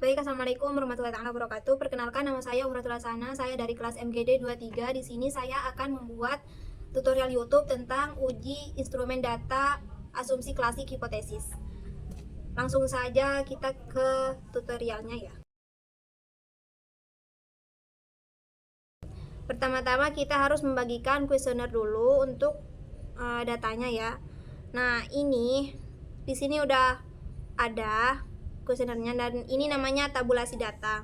Baik, Assalamualaikum warahmatullahi wabarakatuh. Perkenalkan, nama saya Umratul Hasana. Saya dari kelas MGD 23. Di sini saya akan membuat tutorial YouTube tentang uji instrumen data asumsi klasik hipotesis. Langsung saja kita ke tutorialnya ya. Pertama-tama kita harus membagikan kuesioner dulu untuk datanya ya. Nah, ini di sini udah ada kuesionernya dan ini namanya tabulasi data.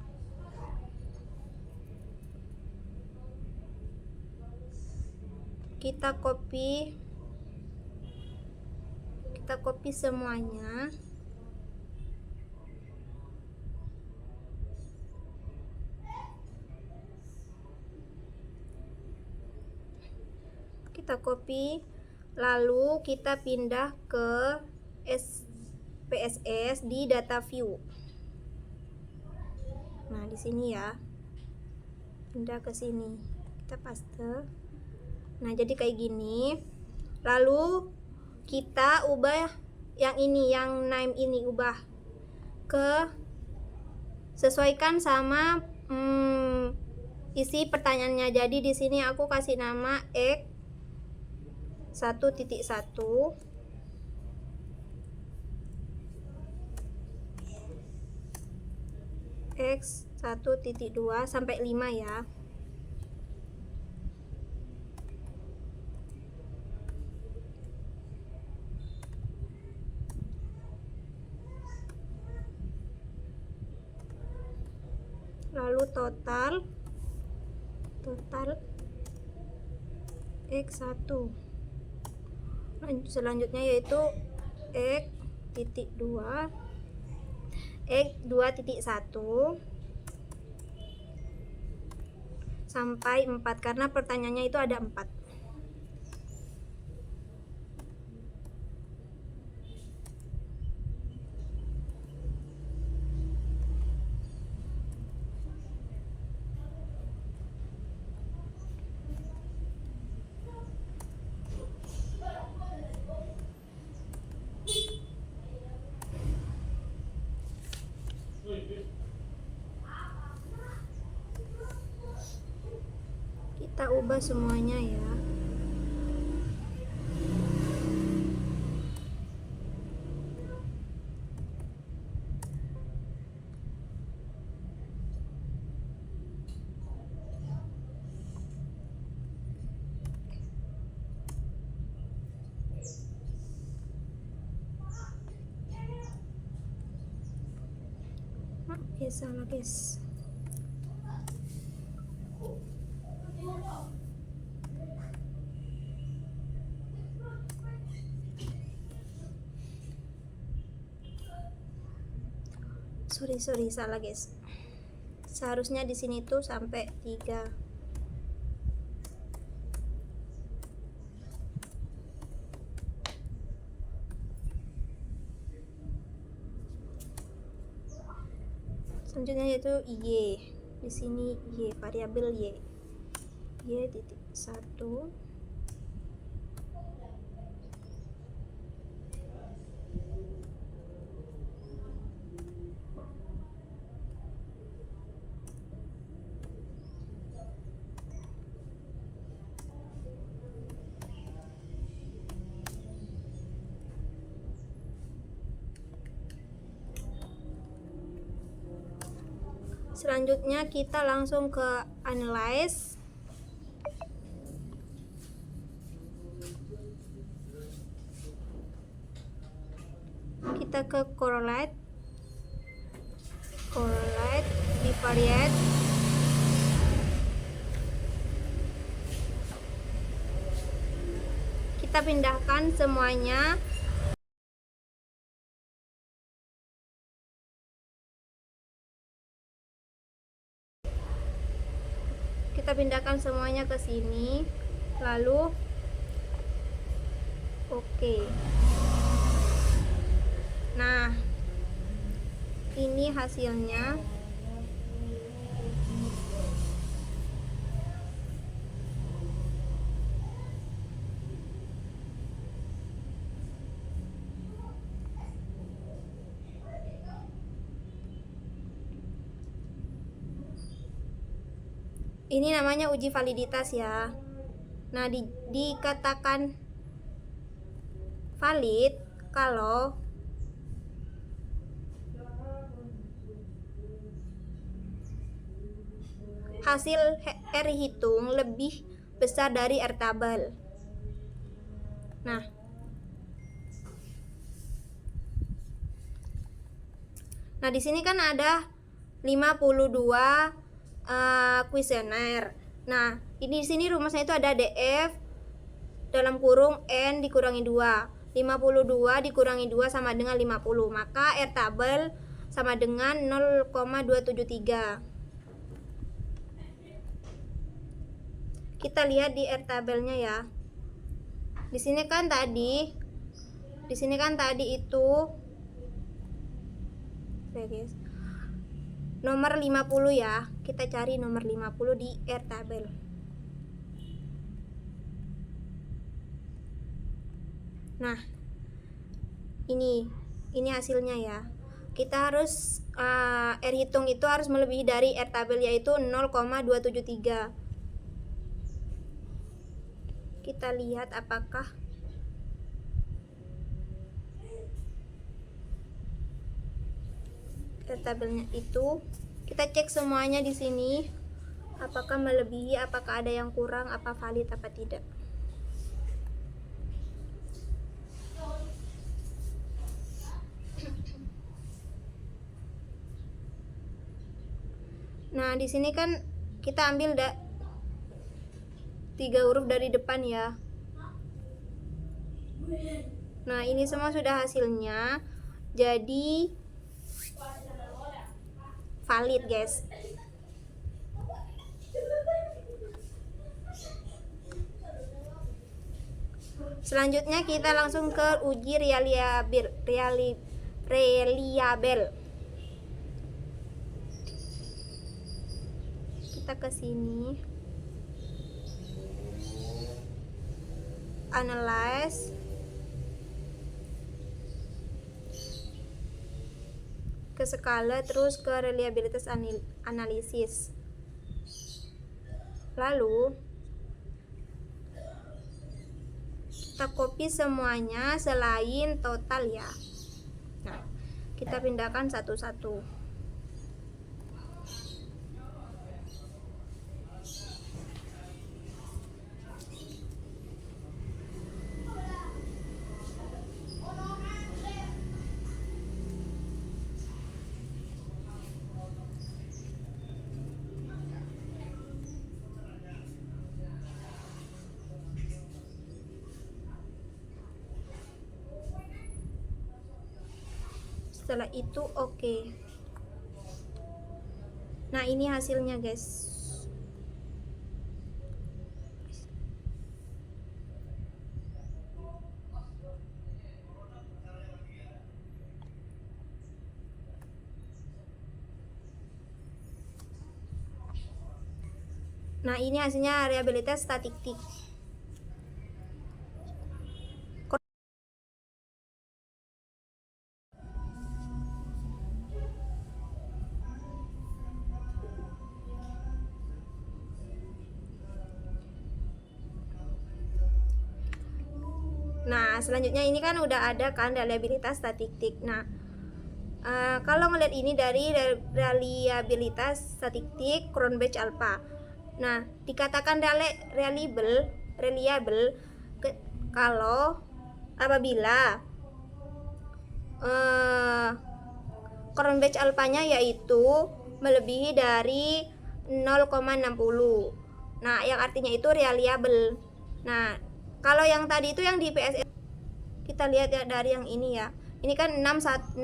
Kita copy semuanya. Kita copy, lalu kita pindah ke SPSS di data view. Nah, di sini ya. Pindah ke sini. Kita paste. Nah, jadi kayak gini. Lalu kita ubah yang ini, yang name ini ubah ke sesuaikan sama isi pertanyaannya. Jadi di sini aku kasih nama X1.1 X1.2 sampai 5 ya. Lalu total X1. Selanjutnya yaitu X.2 X2.1 sampai 4 karena pertanyaannya itu ada 4. Kita ubah semuanya ya. Oke, salah guys. Sorry, salah guys. Seharusnya di sini tuh sampai 3. Selanjutnya yaitu Y. Di sini Y, variabel Y.1. Selanjutnya kita langsung ke analyze. Kita ke correlate, bivariate, kita pindahkan semuanya ke sini, lalu oke. Nah, ini hasilnya. Ini namanya uji validitas ya. Nah, dikatakan valid kalau hasil R hitung lebih besar dari R tabel. Nah, di sini kan ada 52 kuesioner. Nah, ini di sini rumusnya itu ada DF dalam kurung N dikurangi 2. 52 dikurangi 2 sama dengan 50. Maka R tabel sama dengan 0,273. Kita lihat di R tabelnya ya. Di sini kan tadi itu guys, nomor 50 ya. Kita cari nomor 50 di R tabel. Nah, ini hasilnya ya. Kita harus R hitung itu harus melebihi dari R tabel, yaitu 0,273. Kita lihat apakah R tabelnya itu, kita cek semuanya di sini apakah melebihi, apakah ada yang kurang, apa valid apa tidak. Nah, di sini kan kita ambil 3 huruf dari depan ya. Nah, ini semua sudah hasilnya. Jadi valid, guys. Selanjutnya kita langsung ke uji reliable. Kita ke sini, analyze, ke skala, terus ke reliabilitas analisis. Lalu kita copy semuanya selain total ya. Nah, kita pindahkan satu-satu. Setelah itu oke. Nah, ini hasilnya guys. Nah, ini hasilnya reliabilitas statistik. Nah, selanjutnya ini kan udah ada kan reliabilitas statistik. Nah, kalau ngeliat ini dari reliabilitas statistik Cronbach alpha. Nah, dikatakan reliable kalau apabila Cronbach alphanya yaitu melebihi dari 0,60. Nah, yang artinya itu reliable. Nah, kalau yang tadi itu yang di PSS, kita lihat ya dari yang ini ya. Ini kan 616.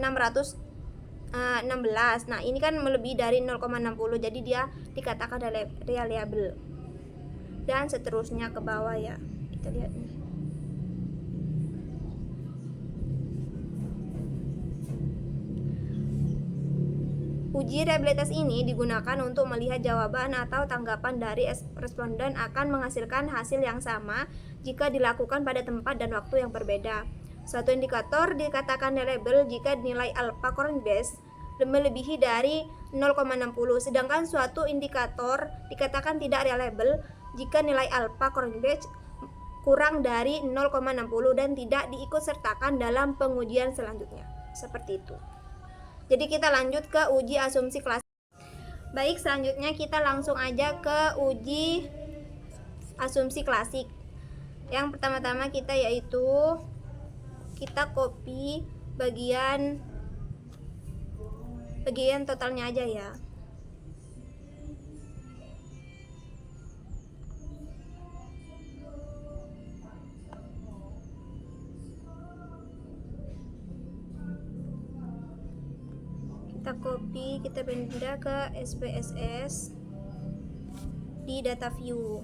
Nah, ini kan melebihi dari 0,60. Jadi dia dikatakan reliable. Dan seterusnya ke bawah ya. Kita lihat nih. Uji reliabilitas ini digunakan untuk melihat jawaban atau tanggapan dari responden akan menghasilkan hasil yang sama jika dilakukan pada tempat dan waktu yang berbeda. Suatu indikator dikatakan reliable jika nilai alpha Cronbach melebihi dari 0,60. Sedangkan suatu indikator dikatakan tidak reliable jika nilai alpha Cronbach kurang dari 0,60 dan tidak diikutsertakan dalam pengujian selanjutnya. Seperti itu. Jadi kita lanjut ke uji asumsi klasik. Baik, selanjutnya kita langsung aja ke uji asumsi klasik. Yang pertama-tama kita yaitu kita copy bagian totalnya aja ya. Kita copy, kita pindah ke SPSS di data view.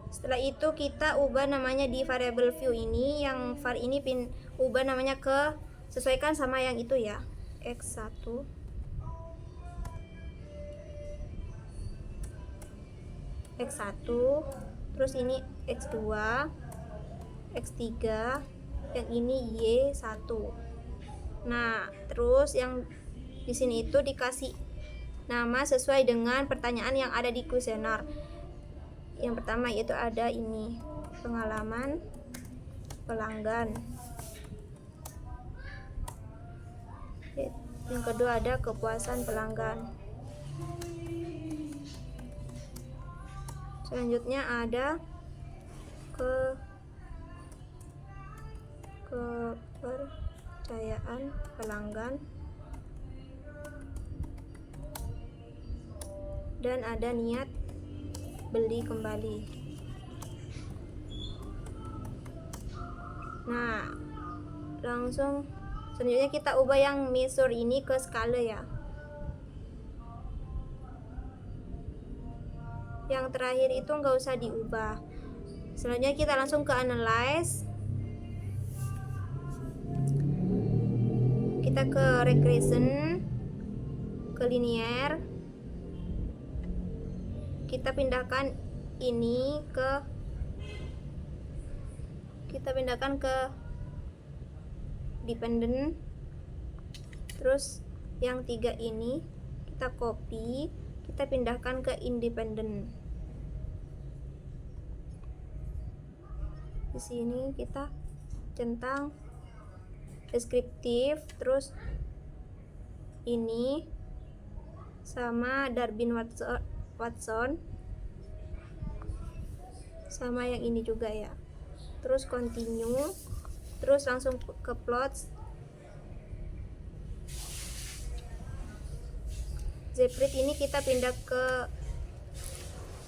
Setelah itu kita ubah namanya di variable view ini, yang var ini ubah namanya ke sesuaikan sama yang itu ya, x1 terus ini x2 x3, yang ini y1. Nah, terus yang di sini itu dikasih nama sesuai dengan pertanyaan yang ada di kuesioner. Yang pertama yaitu ada ini, pengalaman pelanggan. Yang kedua ada kepuasan pelanggan. Selanjutnya ada kepercayaan pelanggan, dan ada niat beli kembali. Nah, langsung selanjutnya kita ubah yang measure ini ke skala ya. Yang terakhir itu nggak usah diubah. Selanjutnya kita langsung ke analyze. Kita ke regression, ke linear. Kita pindahkan ini ke dependent. Terus yang 3 ini kita copy, kita pindahkan ke independent. Di sini kita centang deskriptif, terus ini sama Darwin Watson, sama yang ini juga ya. Terus continue, terus langsung ke plots. Zephyr ini kita pindah ke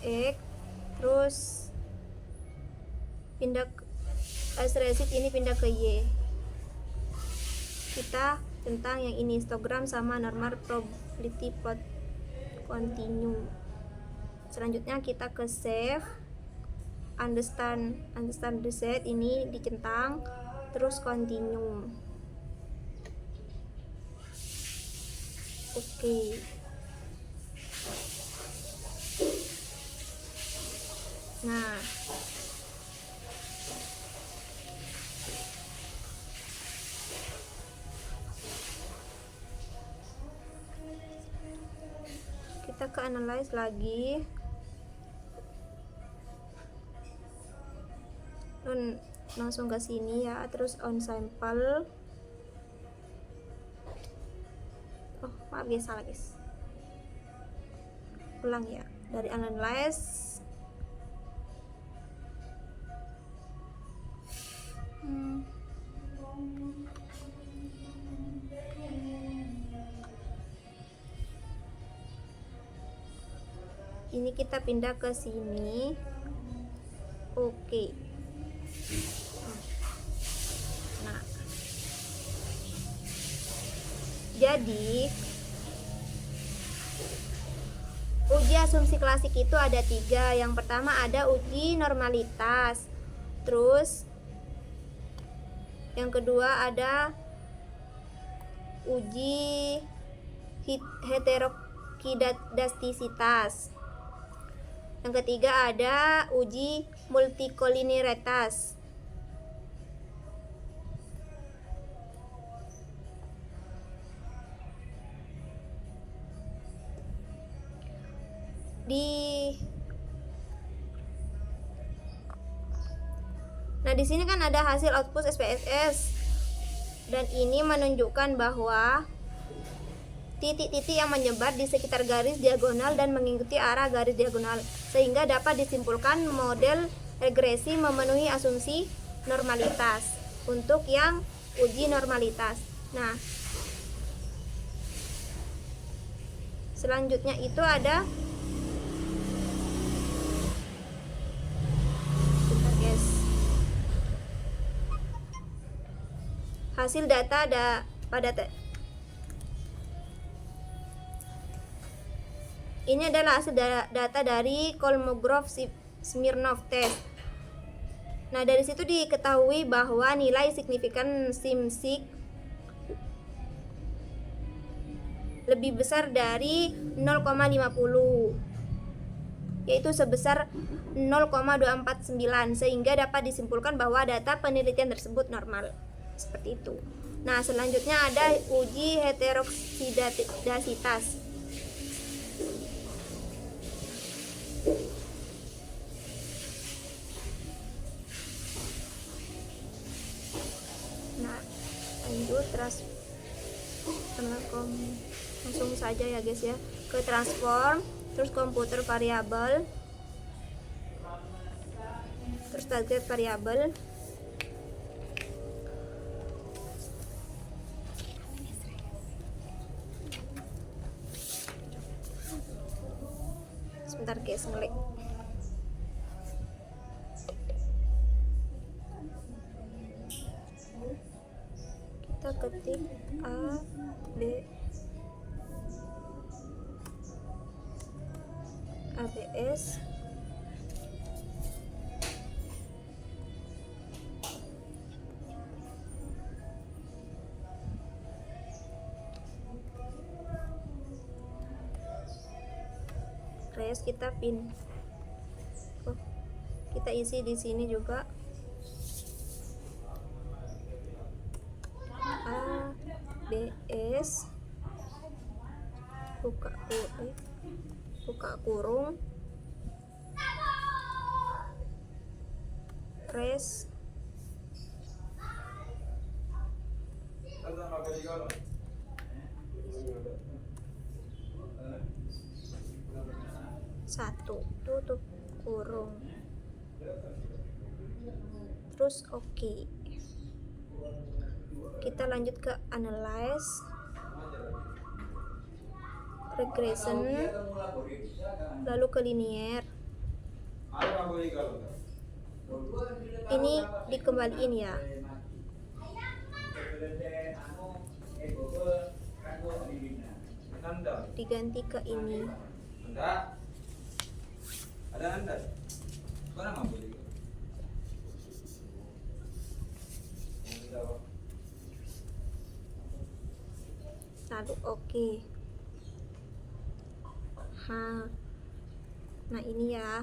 X, terus pindah ke Receipt ini pindah ke Y. Kita tentang yang ini histogram sama normal probability plot continue. Selanjutnya kita ke save, understand reset ini dicentang, terus continue. Oke. Nah, pindah ke analyze lagi. Langsung ke sini ya, terus on sample. Oh maaf guys, salah guys, ulang ya, dari analyze. Ini kita pindah ke sini. Oke. Nah, jadi uji asumsi klasik itu ada 3. Yang pertama ada uji normalitas, terus yang kedua ada uji heterokidastisitas, yang ketiga ada uji multikoliniaritas. Nah, di sini kan ada hasil output SPSS, dan ini menunjukkan bahwa titik-titik yang menyebar di sekitar garis diagonal dan mengikuti arah garis diagonal, sehingga dapat disimpulkan model regresi memenuhi asumsi normalitas untuk yang uji normalitas. Nah, selanjutnya itu ada hasil data ini adalah hasil data dari Kolmogorov-Smirnov test. Nah, dari situ diketahui bahwa nilai signifikan SIMSIC lebih besar dari 0,50, yaitu sebesar 0,249, sehingga dapat disimpulkan bahwa data penelitian tersebut normal. Seperti itu. Nah, selanjutnya ada uji heteroksidasitas. Nah, lanjut langsung saja ya guys ya, ke transform, terus komputer variabel, terus target variabel. Sebentar guys, ngelik. Kita ketik A B ABS kita kita isi di sini juga ABS buka kurung res satu, tutup kurung, terus oke. Kita lanjut ke analyze, regression, lalu ke linear. Ini dikembaliin ya, diganti ke ini. Lalu oke. Nah ini ya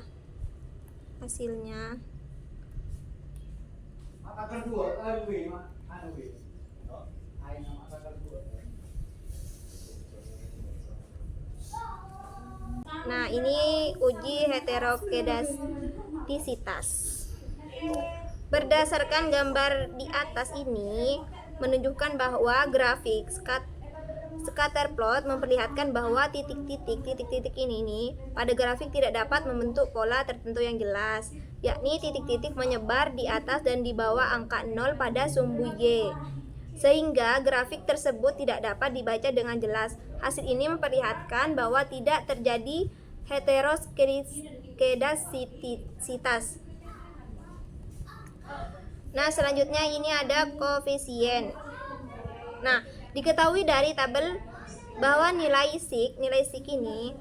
hasilnya. Nah, ini uji heterokedastisitas. Berdasarkan gambar di atas ini menunjukkan bahwa grafik scatter plot memperlihatkan bahwa titik-titik ini pada grafik tidak dapat membentuk pola tertentu yang jelas, yakni titik-titik menyebar di atas dan di bawah angka 0 pada sumbu Y, sehingga grafik tersebut tidak dapat dibaca dengan jelas. Hasil ini memperlihatkan bahwa tidak terjadi heterokedastisitas. Nah, selanjutnya ini ada koefisien. Nah, diketahui dari tabel bahwa nilai SIK ini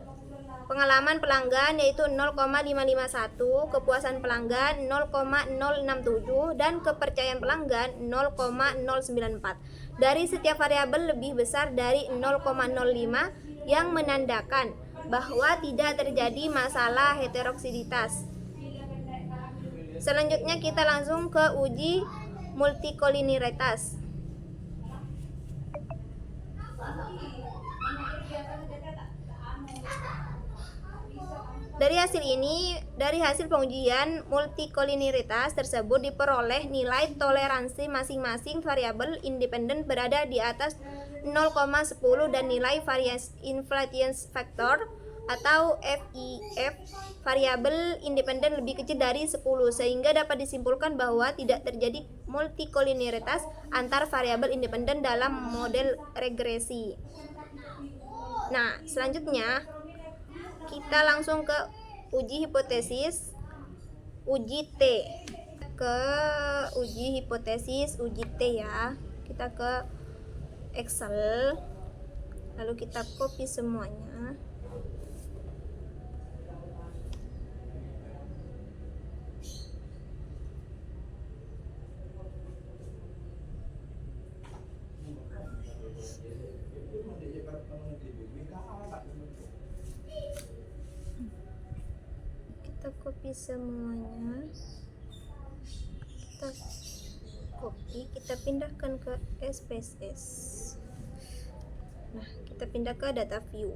pengalaman pelanggan yaitu 0,551, kepuasan pelanggan 0,067 dan kepercayaan pelanggan 0,094. Dari setiap variabel lebih besar dari 0,05 yang menandakan bahwa tidak terjadi masalah heteroksiditas. Selanjutnya kita langsung ke uji multikolinialitas. Dari hasil pengujian multikolinialitas tersebut diperoleh nilai toleransi masing-masing variabel independen berada di atas 0,10 dan nilai inflation factor atau FIF variabel independen lebih kecil dari 10, sehingga dapat disimpulkan bahwa tidak terjadi multikolinialitas antar variabel independen dalam model regresi. Nah, selanjutnya kita langsung ke uji hipotesis uji T. Ke uji hipotesis uji T ya. Kita ke Excel. Lalu kita copy semuanya. Kita copy semuanya, kita pindahkan ke SPSS. Nah, kita pindah ke data view.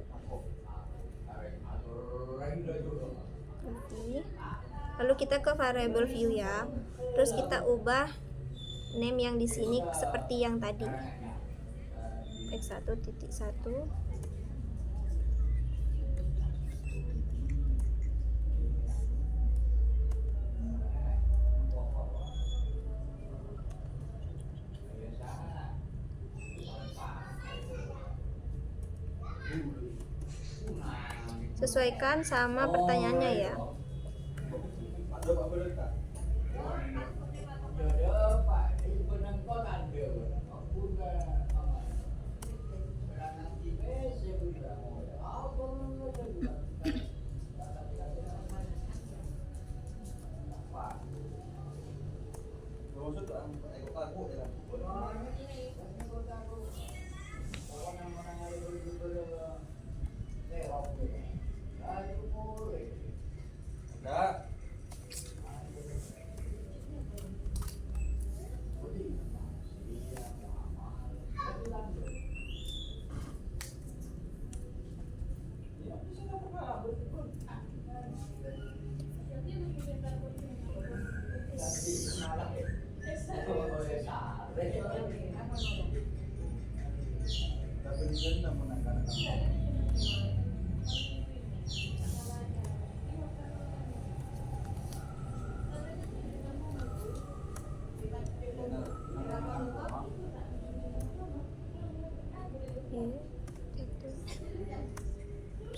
Lalu kita ke variable view ya. Terus kita ubah name yang di sini seperti yang tadi. X1.1. Sesuaikan sama pertanyaannya ya.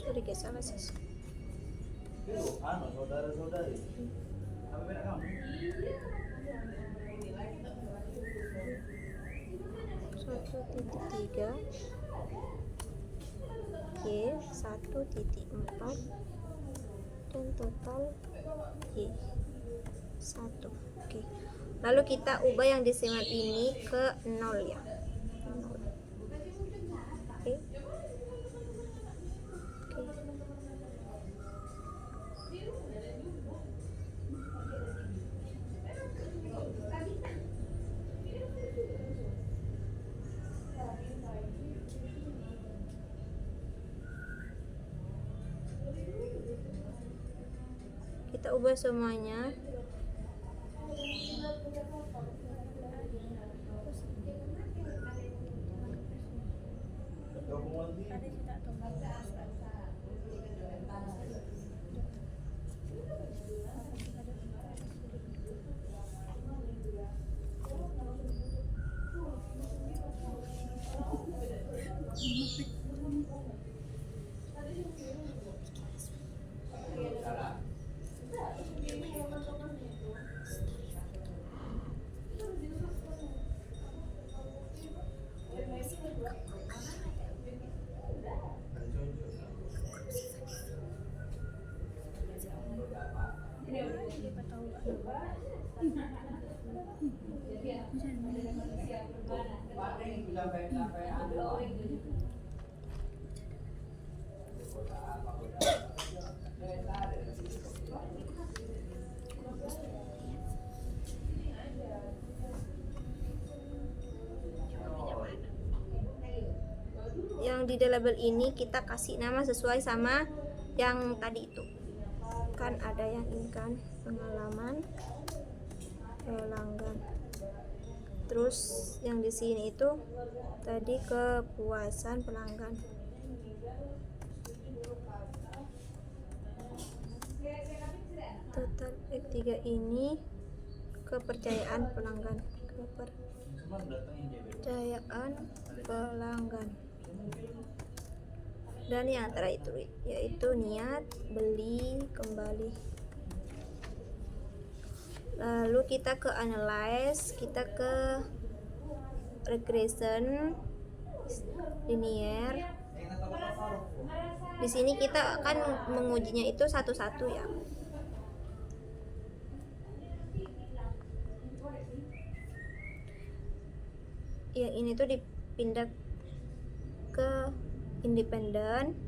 Sorry guys, salah sih. Saudara-saudari. Apa beda kamu? 1.3 Y 1.4 dan total Y 1. Oke. Lalu kita ubah yang desimal ini ke 0 ya. 0. Oke. kita ubah semuanya. Yang di label ini kita kasih nama sesuai sama yang tadi itu. Kan ada yang ini kan, pengalaman pelanggan. Terus yang di sini itu tadi kepuasan pelanggan. Total F3 ini kepercayaan pelanggan. Kepercayaan pelanggan. Dan yang terakhir itu yaitu niat beli kembali. Lalu kita ke analyze, kita ke regression, linear. Di sini kita akan mengujinya itu satu-satu ya. Yang ini tuh dipindah ke independen.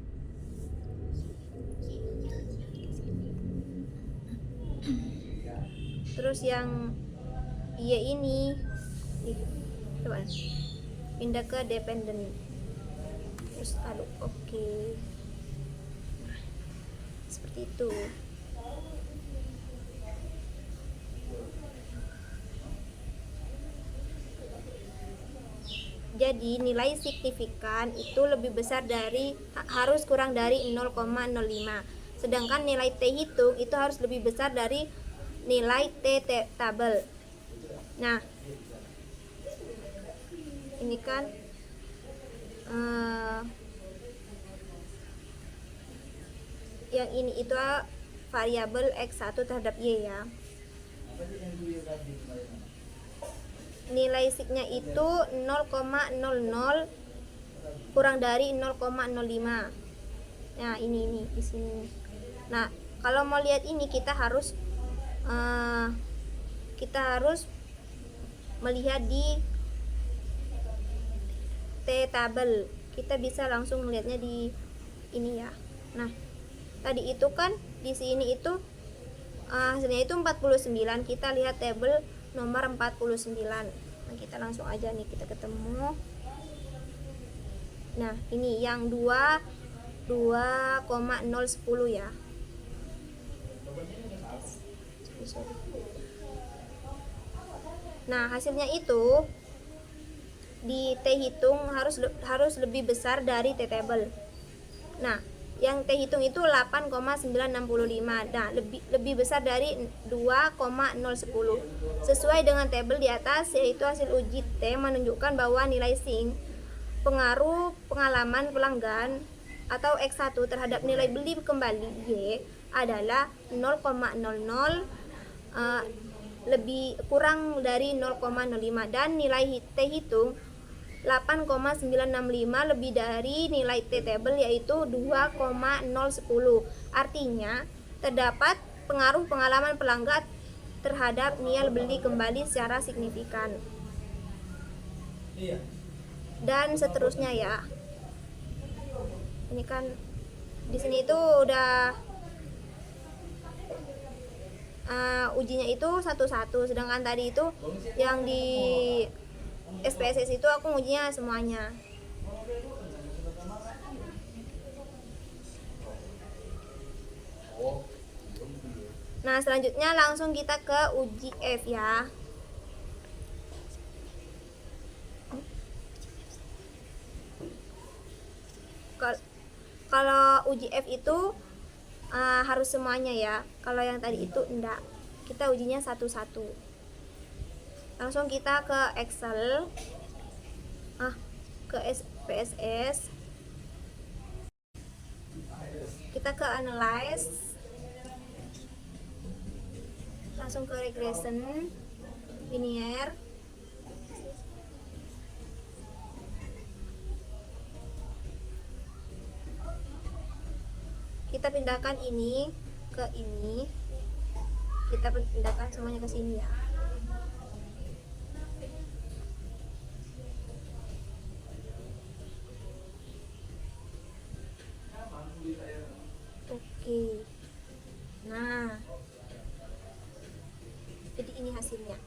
Terus yang ini coba pindah ke dependen. Terus lalu oke. Nah, seperti itu. Jadi nilai signifikan itu lebih besar dari, harus kurang dari 0,05. Sedangkan nilai T hitung itu harus lebih besar dari nilai T tabel. Nah, ini kan yang ini itu variabel X1 terhadap Y ya. Nilai signya itu 0,00 kurang dari 0,05. Nah, ini di sini. Nah, kalau mau lihat ini kita harus melihat di T tabel. Kita bisa langsung melihatnya di ini ya. Nah, tadi itu kan di sini itu hasilnya itu 49. Kita lihat tabel nomor 49. Nah, kita langsung aja nih, kita ketemu. Nah, ini yang 2,010 ya. Nah, hasilnya itu di T hitung harus lebih besar dari T table. Nah, yang T hitung itu 8,965. Nah, lebih besar dari 2,010. Sesuai dengan tabel di atas, yaitu hasil uji T menunjukkan bahwa nilai SINK pengaruh pengalaman pelanggan atau X1 terhadap nilai beli kembali Y adalah 0,00 lebih kurang dari 0,05, dan nilai T hitung 8,965 lebih dari nilai T table yaitu 2,010. Artinya terdapat pengaruh pengalaman pelanggan terhadap nilai beli kembali secara signifikan. Dan seterusnya ya. Ini kan di sini itu udah ujinya itu satu-satu, sedangkan tadi itu yang di SPSS itu aku ngujinya semuanya. Nah, selanjutnya langsung kita ke uji F ya. Kalau uji F itu harus semuanya ya. Kalau yang tadi itu enggak. Kita ujinya satu-satu. Langsung kita ke Excel. Ke SPSS. Kita ke Analyze. Langsung ke Regression, Linear. Kita pindahkan ini ke ini. Kita pindahkan semuanya ke sini ya. Oke. Nah, jadi ini hasilnya.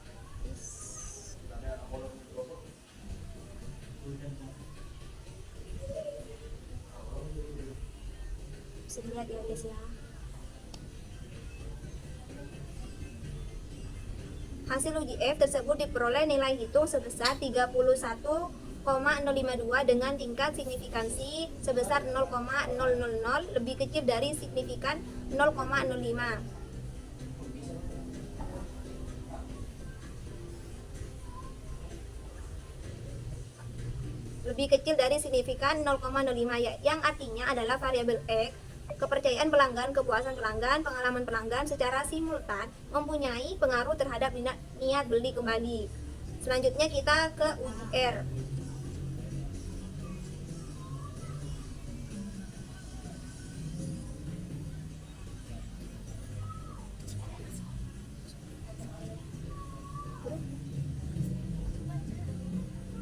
Bisa dilihat ya guys ya. Hasil uji F tersebut diperoleh nilai hitung sebesar 31,052 dengan tingkat signifikansi sebesar 0,000, lebih kecil dari signifikan 0,05. Lebih kecil dari signifikan 0,05 ya, yang artinya adalah variabel X, kepercayaan pelanggan, kepuasan pelanggan, pengalaman pelanggan secara simultan mempunyai pengaruh terhadap niat beli kembali. Selanjutnya kita ke uji R.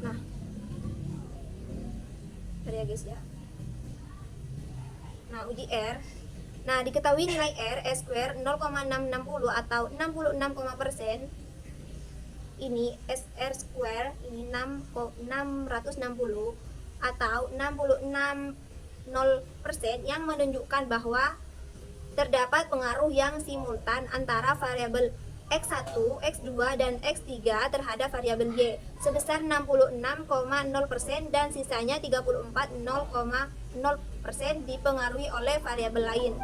Nah, ya guys ya. Nah, uji R. Nah, diketahui nilai R square 0,660 atau 66%. Ini SR square ini 660 atau 66,0% yang menunjukkan bahwa terdapat pengaruh yang simultan antara variabel X1, X2, dan X3 terhadap variabel Y sebesar 66,0% dan sisanya 34,0% dipengaruhi oleh variabel lain.